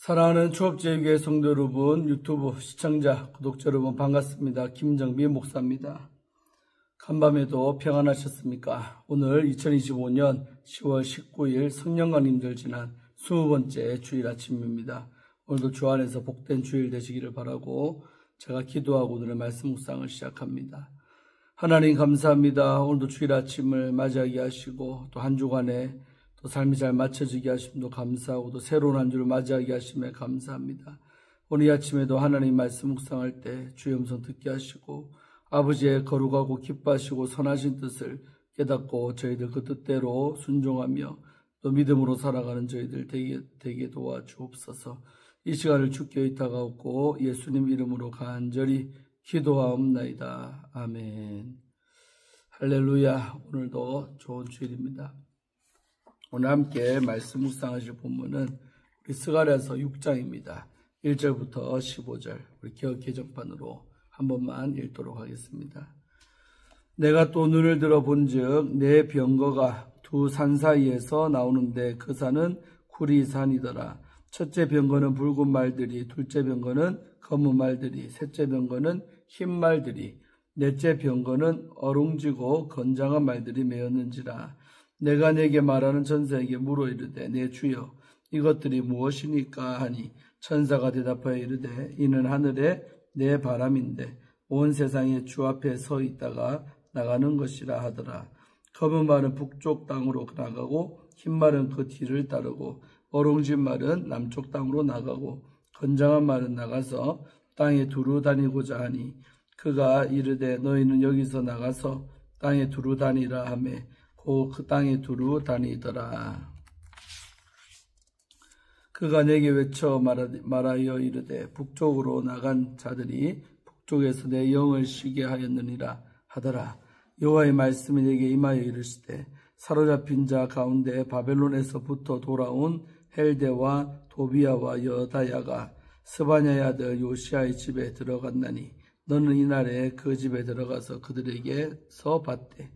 사랑하는 초업제일교회 성도 여러분, 유튜브 시청자, 구독자 여러분 반갑습니다. 김정미 목사입니다. 간밤에도 평안하셨습니까? 오늘 2025년 10월 19일 성령관임절 지난 20번째 주일 아침입니다. 오늘도 주 안에서 복된 주일 되시기를 바라고 제가 기도하고 오늘의 말씀 묵상을 시작합니다. 하나님 감사합니다. 오늘도 주일 아침을 맞이하게 하시고 또 한 주간에 또 삶이 잘 맞춰지게 하심도 감사하고 또 새로운 한 주를 맞이하게 하심에 감사합니다. 오늘 이 아침에도 하나님 말씀 묵상할 때 주의 음성 듣게 하시고 아버지의 거룩하고 기뻐하시고 선하신 뜻을 깨닫고 저희들 그 뜻대로 순종하며 또 믿음으로 살아가는 저희들 되게 도와주옵소서. 이 시간을 주께 의탁하옵고 예수님 이름으로 간절히 기도하옵나이다. 아멘. 할렐루야. 오늘도 좋은 주일입니다. 오늘 함께 말씀 묵상하실 본문은 우리 스가랴서 6장입니다. 1절부터 15절 우리 기억 개정판으로 한 번만 읽도록 하겠습니다. 내가 또 눈을 들어 본즉 내 병거가 두 산 사이에서 나오는데 그 산은 구리산이더라. 첫째 병거는 붉은 말들이, 둘째 병거는 검은 말들이, 셋째 병거는 흰 말들이, 넷째 병거는 어룽지고 건장한 말들이 메었는지라. 내가 네게 말하는 천사에게 물어 이르되 내 주여 이것들이 무엇이니까 하니 천사가 대답하여 이르되 이는 하늘에 내 바람인데 온 세상에 주 앞에 서 있다가 나가는 것이라 하더라. 검은 말은 북쪽 땅으로 나가고 흰 말은 그 뒤를 따르고 어룽진 말은 남쪽 땅으로 나가고 건장한 말은 나가서 땅에 두루 다니고자 하니 그가 이르되 너희는 여기서 나가서 땅에 두루 다니라 하며 그 땅에 두루 다니더라. 그가 내게 외쳐 말하여 이르되 북쪽으로 나간 자들이 북쪽에서 내 영을 쉬게 하였느니라 하더라. 여호와의 말씀이 내게 임하여 이르시되 사로잡힌 자 가운데 바벨론에서부터 돌아온 헬데와 도비야와 여다야가 스바냐의 아들 요시아의 집에 들어갔나니 너는 이날에 그 집에 들어가서 그들에게서 받되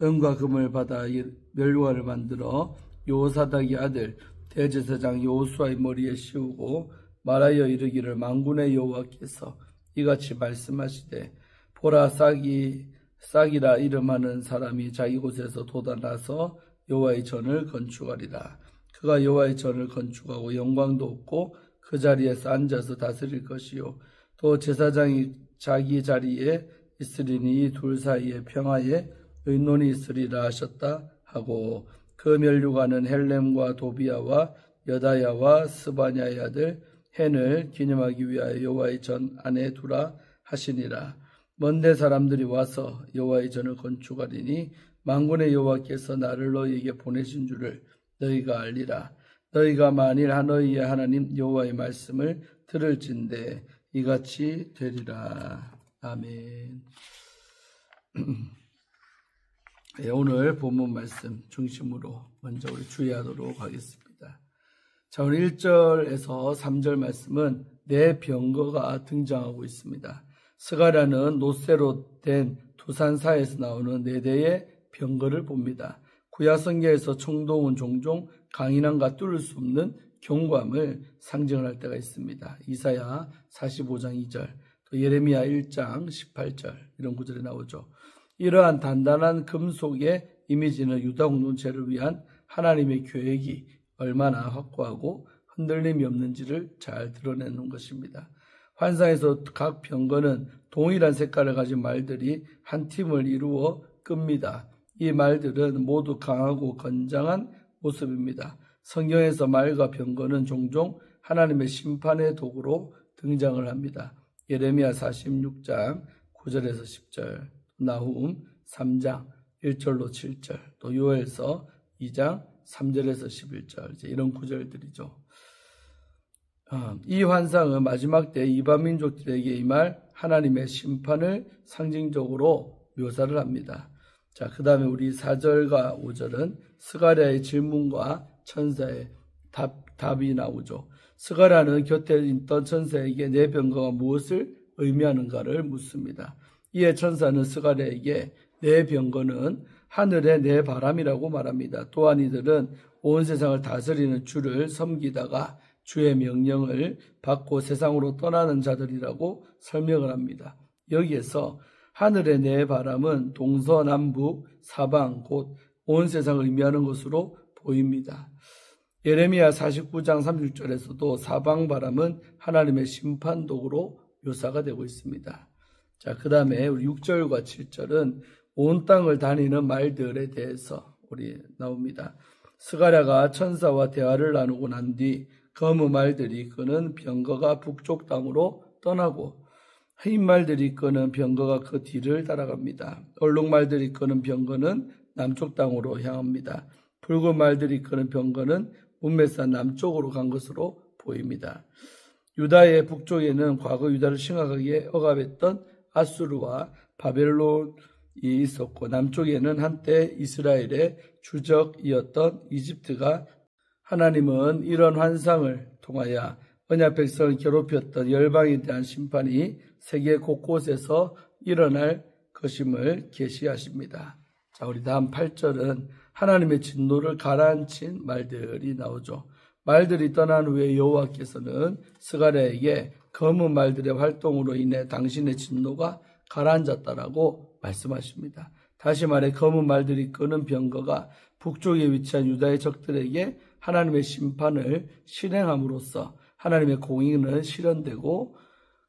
은과 금을 받아 멸관을 만들어 요사닥의 아들 대제사장 여호수아의 머리에 씌우고 말하여 이르기를 만군의 여호와께서 이같이 말씀하시되 보라 싹이라 이름하는 사람이 자기 곳에서 돋아나서 여호와의 전을 건축하리라. 그가 여호와의 전을 건축하고 영광도 없고 그 자리에서 앉아서 다스릴 것이요 또 제사장이 자기 자리에 있으리니 이 둘 사이에 평화에 의논이 있으리라 하셨다 하고 그 면류관은 헬렘과 도비야와 여다야와 스바냐의 아들 헨을 기념하기 위하여 여호와의 전 안에 두라 하시니라. 먼데 사람들이 와서 여호와의 전을 건축하리니 만군의 여호와께서 나를 너희에게 보내신 줄을 너희가 알리라. 너희가 만일 너희의 하나님 여호와의 말씀을 들을진대 이같이 되리라. 아멘. 오늘 본문 말씀 중심으로 먼저 우리 주의하도록 하겠습니다. 자, 오늘 1절에서 3절 말씀은 내 병거가 등장하고 있습니다. 스가랴는 노쇠로 된 두산사에서 나오는 네 대의 병거를 봅니다. 구약성경에서 청동은 종종 강인함과 뚫을 수 없는 경고함을 상징할 때가 있습니다. 이사야 45장 2절, 또 예레미야 1장 18절 이런 구절이 나오죠. 이러한 단단한 금속의 이미지는 유다 공동체를 위한 하나님의 계획이 얼마나 확고하고 흔들림이 없는지를 잘 드러내는 것입니다. 환상에서 각 병거는 동일한 색깔을 가진 말들이 한 팀을 이루어 끕니다. 이 말들은 모두 강하고 건장한 모습입니다. 성경에서 말과 병거는 종종 하나님의 심판의 도구로 등장을 합니다. 예레미야 46장 9절에서 10절, 나훔 3장 1절로 7절, 또 요엘서 2장 3절에서 11절 이런 구절들이죠. 이 환상은 마지막 때 이방 민족들에게 임할 하나님의 심판을 상징적으로 묘사를 합니다. 자, 그 다음에 우리 4절과 5절은 스가랴의 질문과 천사의 답이 나오죠. 스가랴는 곁에 있던 천사에게 내 병거가 무엇을 의미하는가를 묻습니다. 이에 천사는 스가랴에게 내 병거는 하늘의 내 바람이라고 말합니다. 또한 이들은 온 세상을 다스리는 주를 섬기다가 주의 명령을 받고 세상으로 떠나는 자들이라고 설명을 합니다. 여기에서 하늘의 네 바람은 동서남북 사방 곧 온 세상을 의미하는 것으로 보입니다. 예레미야 49장 36절에서도 사방 바람은 하나님의 심판독으로 묘사가 되고 있습니다. 자, 그 다음에 우리 6절과 7절은 온 땅을 다니는 말들에 대해서 우리 나옵니다. 스가랴가 천사와 대화를 나누고 난 뒤 검은 말들이 이끄는 병거가 북쪽 땅으로 떠나고 흰 말들이 이끄는 병거가 그 뒤를 따라갑니다. 얼룩말들이 이끄는 병거는 남쪽 땅으로 향합니다. 붉은 말들이 이끄는 병거는 문매산 남쪽으로 간 것으로 보입니다. 유다의 북쪽에는 과거 유다를 심각하게 억압했던 아수르와 바벨론이 있었고 남쪽에는 한때 이스라엘의 주적이었던 이집트가 하나님은 이런 환상을 통하여 언약 백성을 괴롭혔던 열방에 대한 심판이 세계 곳곳에서 일어날 것임을 계시하십니다. 자, 우리 다음 8절은 하나님의 진노를 가라앉힌 말들이 나오죠. 말들이 떠난 후에 여호와께서는 스가랴에게 검은 말들의 활동으로 인해 당신의 진노가 가라앉았다라고 말씀하십니다. 다시 말해 검은 말들이 끄는 병거가 북쪽에 위치한 유다의 적들에게 하나님의 심판을 실행함으로써 하나님의 공의는 실현되고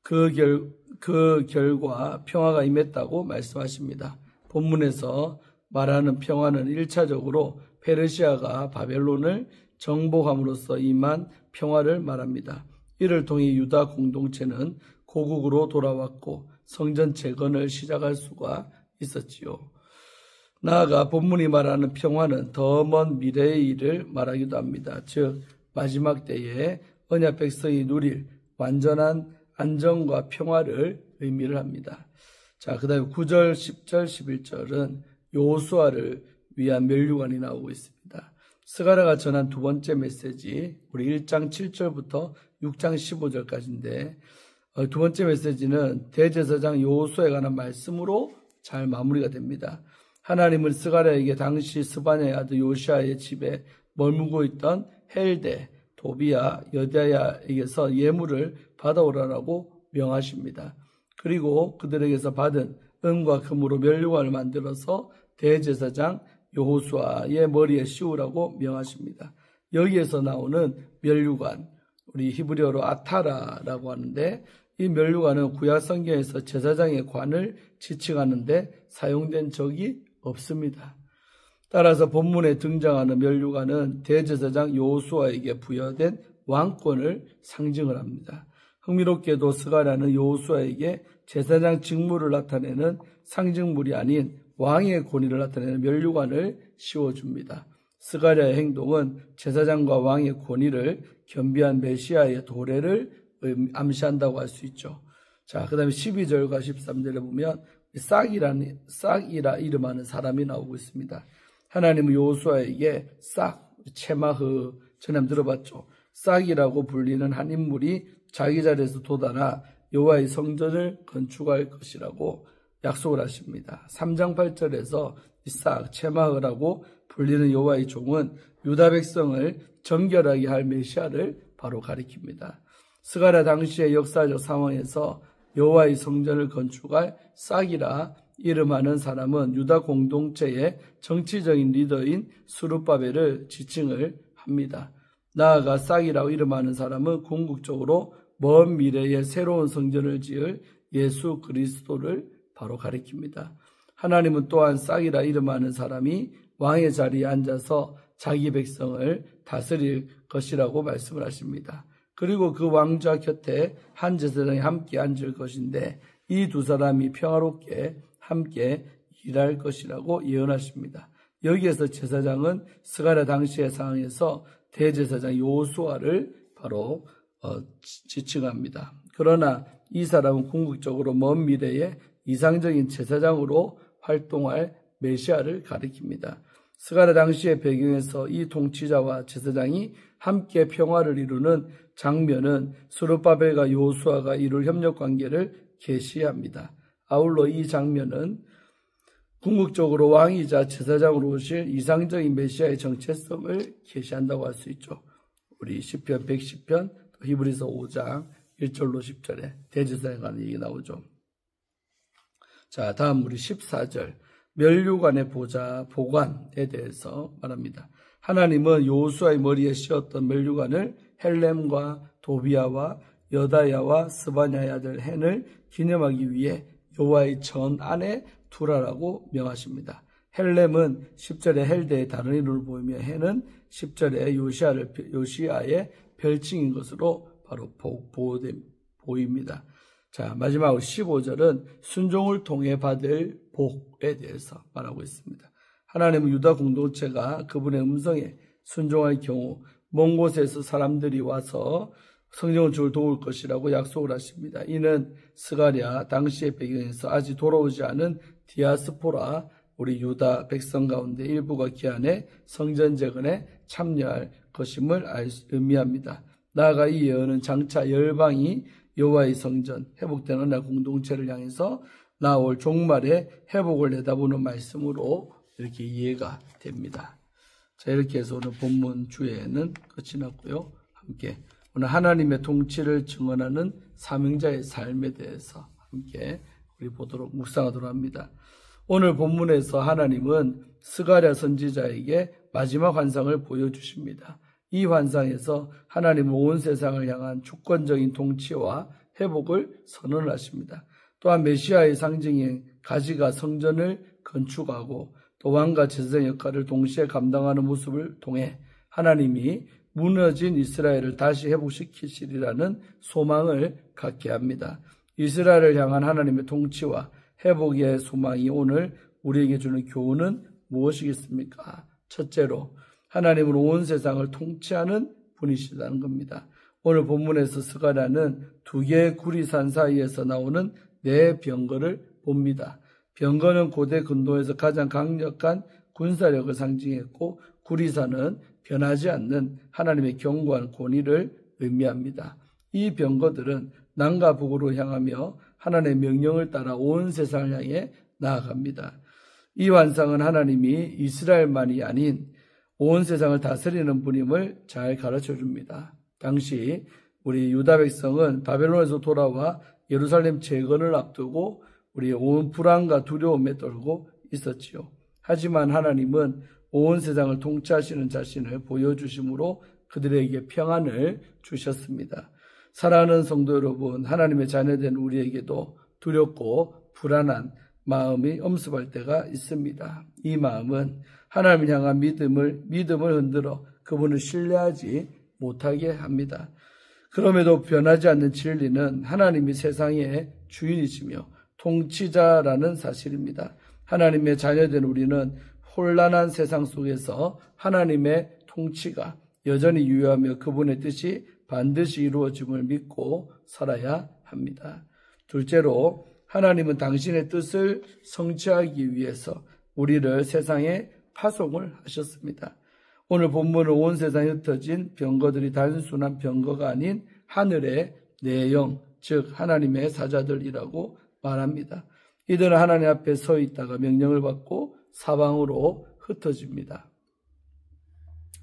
그 결과 평화가 임했다고 말씀하십니다. 본문에서 말하는 평화는 1차적으로 페르시아가 바벨론을 정복함으로써 임한 평화를 말합니다. 이를 통해 유다 공동체는 고국으로 돌아왔고 성전 재건을 시작할 수가 있었지요. 나아가 본문이 말하는 평화는 더 먼 미래의 일을 말하기도 합니다. 즉 마지막 때에 언약 백성이 누릴 완전한 안정과 평화를 의미를 합니다. 자, 그 다음에 9절, 10절, 11절은 여호수아를 위한 면류관이 나오고 있습니다. 스가랴가 전한 두 번째 메시지, 우리 1장 7절부터 6장 15절까지인데 두 번째 메시지는 대제사장 여호수아에 관한 말씀으로 잘 마무리가 됩니다. 하나님은 스가랴에게 당시 스바냐의 아들 요시아의 집에 머물고 있던 헬데, 도비야, 여다야에게서 예물을 받아오라라고 명하십니다. 그리고 그들에게서 받은 은과 금으로 면류관을 만들어서 대제사장 여호수아의 머리에 씌우라고 명하십니다. 여기에서 나오는 면류관, 우리 히브리어로 아타라라고 하는데 이 면류관은 구약 성경에서 제사장의 관을 지칭하는데 사용된 적이 없습니다. 따라서 본문에 등장하는 면류관은 대제사장 여호수아에게 부여된 왕권을 상징을 합니다. 흥미롭게도 스가랴는 여호수아에게 제사장 직무를 나타내는 상징물이 아닌 왕의 권위를 나타내는 면류관을 씌워줍니다. 스가랴의 행동은 제사장과 왕의 권위를 겸비한 메시아의 도래를 암시한다고 할 수 있죠. 자, 그 다음에 12절과 13절에 보면 싹이라 이름하는 사람이 나오고 있습니다. 하나님은 여호수아에게 싹, 체마흐, 전에 들어봤죠. 싹이라고 불리는 한 인물이 자기 자리에서 돋아나 여호와의 성전을 건축할 것이라고 약속을 하십니다. 3장 8절에서 싹, 체마흐라고 불리는 여호와의 종은 유다 백성을 정결하게 할 메시아를 바로 가리킵니다. 스가랴 당시의 역사적 상황에서 여호와의 성전을 건축할 싹이라 이름하는 사람은 유다 공동체의 정치적인 리더인 스룹바벨을 지칭을 합니다. 나아가 싹이라고 이름하는 사람은 궁극적으로 먼 미래에 새로운 성전을 지을 예수 그리스도를 바로 가리킵니다. 하나님은 또한 싹이라 이름하는 사람이 왕의 자리에 앉아서 자기 백성을 다스릴 것이라고 말씀을 하십니다. 그리고 그 왕자 곁에 한 제사장이 함께 앉을 것인데 이 두 사람이 평화롭게 함께 일할 것이라고 예언하십니다. 여기에서 제사장은 스가랴 당시의 상황에서 대제사장 여호수아를 바로 지칭합니다. 그러나 이 사람은 궁극적으로 먼 미래에 이상적인 제사장으로 활동할 메시아를 가리킵니다. 스가랴 당시의 배경에서 이 통치자와 제사장이 함께 평화를 이루는 장면은 스룹바벨과 여호수아가 이룰 협력관계를 계시합니다. 아울러 이 장면은 궁극적으로 왕이자 제사장으로 오실 이상적인 메시아의 정체성을 계시한다고 할 수 있죠. 우리 시편 110편, 히브리서 5장 1절로 10절에 대제사에 관한 얘기 나오죠. 자, 다음 우리 14절 멸류관의 보관에 대해서 말합니다. 하나님은 여호수아의 머리에 씌웠던 멸류관을 헬렘과 도비아와 여다야와 스바냐의 아들 헨을 기념하기 위해 여호와의 전 안에 두라라고 명하십니다. 헬렘은 10절에 헬대의 다른 이름을 보이며 헨은 10절에 요시아의 별칭인 것으로 바로 보입니다. 자, 마지막으로 15절은 순종을 통해 받을 복에 대해서 말하고 있습니다. 하나님은 유다 공동체가 그분의 음성에 순종할 경우 먼 곳에서 사람들이 와서 성령 주를 도울 것이라고 약속을 하십니다. 이는 스가랴 당시의 배경에서 아직 돌아오지 않은 디아스포라 우리 유다 백성 가운데 일부가 기한에 성전 재건에 참여할 것임을 의미합니다. 나아가 이 예언은 장차 열방이 여호와의 성전 회복된 언약 공동체를 향해서 나올 종말의 회복을 내다보는 말씀으로 이렇게 이해가 됩니다. 자, 이렇게 해서 오늘 본문 주에는 끝이 났고요. 함께 오늘 하나님의 통치를 증언하는 사명자의 삶에 대해서 함께 우리 묵상하도록 합니다. 오늘 본문에서 하나님은 스가랴 선지자에게 마지막 환상을 보여주십니다. 이 환상에서 하나님은 온 세상을 향한 주권적인 통치와 회복을 선언하십니다. 또한 메시아의 상징인 가지가 성전을 건축하고 또 왕과 제사장 역할을 동시에 감당하는 모습을 통해 하나님이 무너진 이스라엘을 다시 회복시키시리라는 소망을 갖게 합니다. 이스라엘을 향한 하나님의 통치와 회복의 소망이 오늘 우리에게 주는 교훈은 무엇이겠습니까? 첫째로 하나님은 온 세상을 통치하는 분이시다는 겁니다. 오늘 본문에서 스가랴는 두 개의 구리산 사이에서 나오는 네 병거를 봅니다. 병거는 고대 근동에서 가장 강력한 군사력을 상징했고 구리산은 변하지 않는 하나님의 견고한 권위를 의미합니다. 이 병거들은 남과 북으로 향하며 하나님의 명령을 따라 온 세상을 향해 나아갑니다. 이 환상은 하나님이 이스라엘만이 아닌 온 세상을 다스리는 분임을 잘 가르쳐 줍니다. 당시 우리 유다 백성은 바벨론에서 돌아와 예루살렘 재건을 앞두고 우리 온 불안과 두려움에 떨고 있었지요. 하지만 하나님은 온 세상을 통치하시는 자신을 보여주심으로 그들에게 평안을 주셨습니다. 사랑하는 성도 여러분, 하나님의 자녀된 우리에게도 두렵고 불안한 마음이 엄습할 때가 있습니다. 이 마음은 하나님을 향한 믿음을 흔들어 그분을 신뢰하지 못하게 합니다. 그럼에도 변하지 않는 진리는 하나님이 세상의 주인이시며 통치자라는 사실입니다. 하나님의 자녀된 우리는 혼란한 세상 속에서 하나님의 통치가 여전히 유효하며 그분의 뜻이 반드시 이루어짐을 믿고 살아야 합니다. 둘째로 하나님은 당신의 뜻을 성취하기 위해서 우리를 세상에 파송을 하셨습니다. 오늘 본문은 온 세상에 흩어진 병거들이 단순한 병거가 아닌 하늘의 내영, 즉 하나님의 사자들이라고 말합니다. 이들은 하나님 앞에 서 있다가 명령을 받고 사방으로 흩어집니다.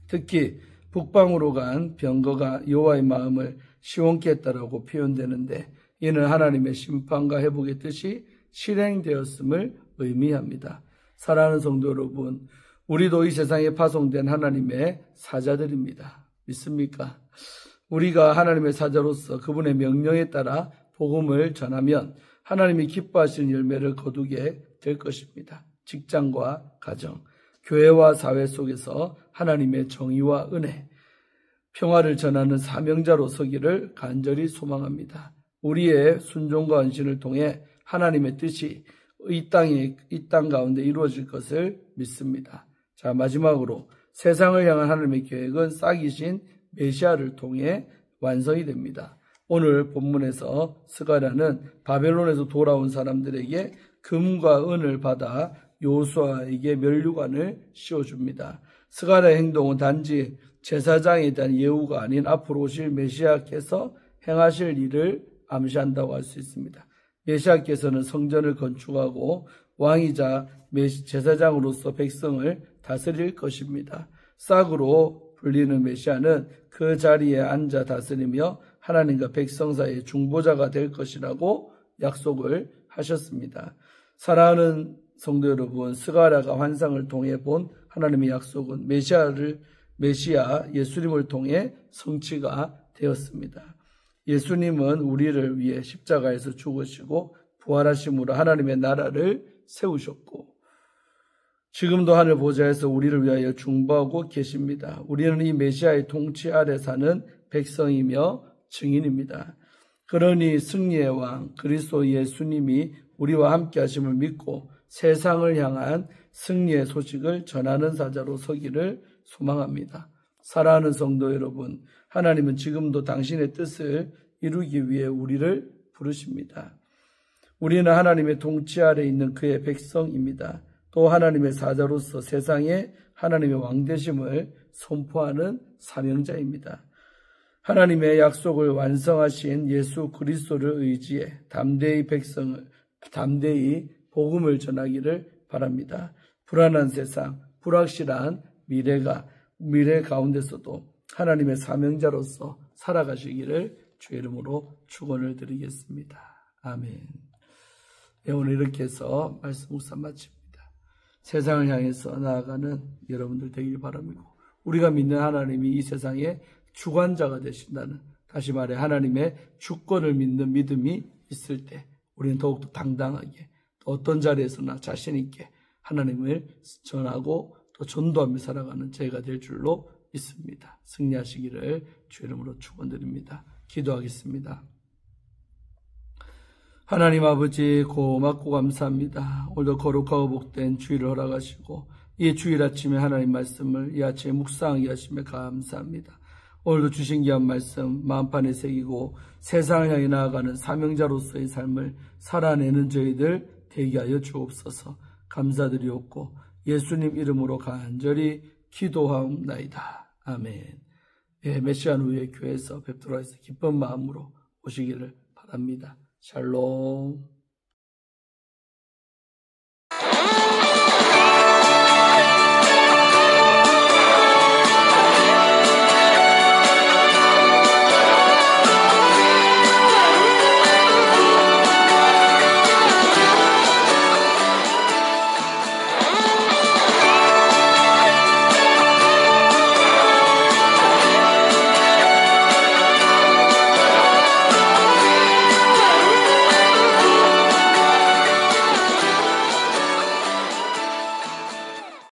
특히 북방으로 간 병거가 여호와의 마음을 시원케 했다라고 표현되는데 이는 하나님의 심판과 회복의 뜻이 실행되었음을 의미합니다. 사랑하는 성도 여러분, 우리도 이 세상에 파송된 하나님의 사자들입니다. 믿습니까? 우리가 하나님의 사자로서 그분의 명령에 따라 복음을 전하면 하나님이 기뻐하시는 열매를 거두게 될 것입니다. 직장과 가정, 교회와 사회 속에서 하나님의 정의와 은혜, 평화를 전하는 사명자로 서기를 간절히 소망합니다. 우리의 순종과 헌신을 통해 하나님의 뜻이 이 땅 가운데 이루어질 것을 믿습니다. 자, 마지막으로 세상을 향한 하나님의 계획은 싹이신 메시아를 통해 완성이 됩니다. 오늘 본문에서 스가랴는 바벨론에서 돌아온 사람들에게 금과 은을 받아 여호수아에게 멸류관을 씌워줍니다. 스가랴의 행동은 단지 제사장에 대한 예우가 아닌 앞으로 오실 메시아께서 행하실 일을 암시한다고 할 수 있습니다. 메시아께서는 성전을 건축하고 왕이자 제사장으로서 백성을 다스릴 것입니다. 싹으로 불리는 메시아는 그 자리에 앉아 다스리며 하나님과 백성 사이의 중보자가 될 것이라고 약속을 하셨습니다. 사랑하는 성도 여러분, 스가랴가 환상을 통해 본 하나님의 약속은 메시아 예수님을 통해 성취가 되었습니다. 예수님은 우리를 위해 십자가에서 죽으시고 부활하심으로 하나님의 나라를 세우셨고 지금도 하늘 보좌에서 우리를 위하여 중보하고 계십니다. 우리는 이 메시아의 통치 아래 사는 백성이며 증인입니다. 그러니 승리의 왕 그리스도 예수님이 우리와 함께 하심을 믿고 세상을 향한 승리의 소식을 전하는 사자로 서기를 소망합니다. 사랑하는 성도 여러분, 하나님은 지금도 당신의 뜻을 이루기 위해 우리를 부르십니다. 우리는 하나님의 통치 아래 있는 그의 백성입니다. 또 하나님의 사자로서 세상에 하나님의 왕되심을 선포하는 사명자입니다. 하나님의 약속을 완성하신 예수 그리스도를 의지해 담대히 복음을 전하기를 바랍니다. 불안한 세상, 불확실한 미래 가운데서도 하나님의 사명자로서 살아가시기를 주의 이름으로 축원을 드리겠습니다. 아멘. 오늘 이렇게 해서 말씀 묵상 마칩니다. 세상을 향해서 나아가는 여러분들 되길 바랍니다. 우리가 믿는 하나님이 이 세상의 주관자가 되신다는, 다시 말해 하나님의 주권을 믿는 믿음이 있을 때 우리는 더욱더 당당하게 어떤 자리에서나 자신 있게 하나님을 전하고 또 전도하며 살아가는 저희가 될 줄로 믿습니다. 승리하시기를 주의 이름으로 축원드립니다. 기도하겠습니다. 하나님 아버지 고맙고 감사합니다. 오늘도 거룩하고 복된 주일을 허락하시고 이 주일 아침에 하나님 말씀을 이 아침에 묵상하게 하시며 감사합니다. 오늘도 주신 귀한 말씀 마음판에 새기고 세상을 향해 나아가는 사명자로서의 삶을 살아내는 저희들 되게 하여 주옵소서. 감사드리옵고 예수님 이름으로 간절히 기도하옵나이다. 아멘. 몇 시간 후에 교회에서 뵙도록 해서 기쁜 마음으로 오시기를 바랍니다. 샬롬.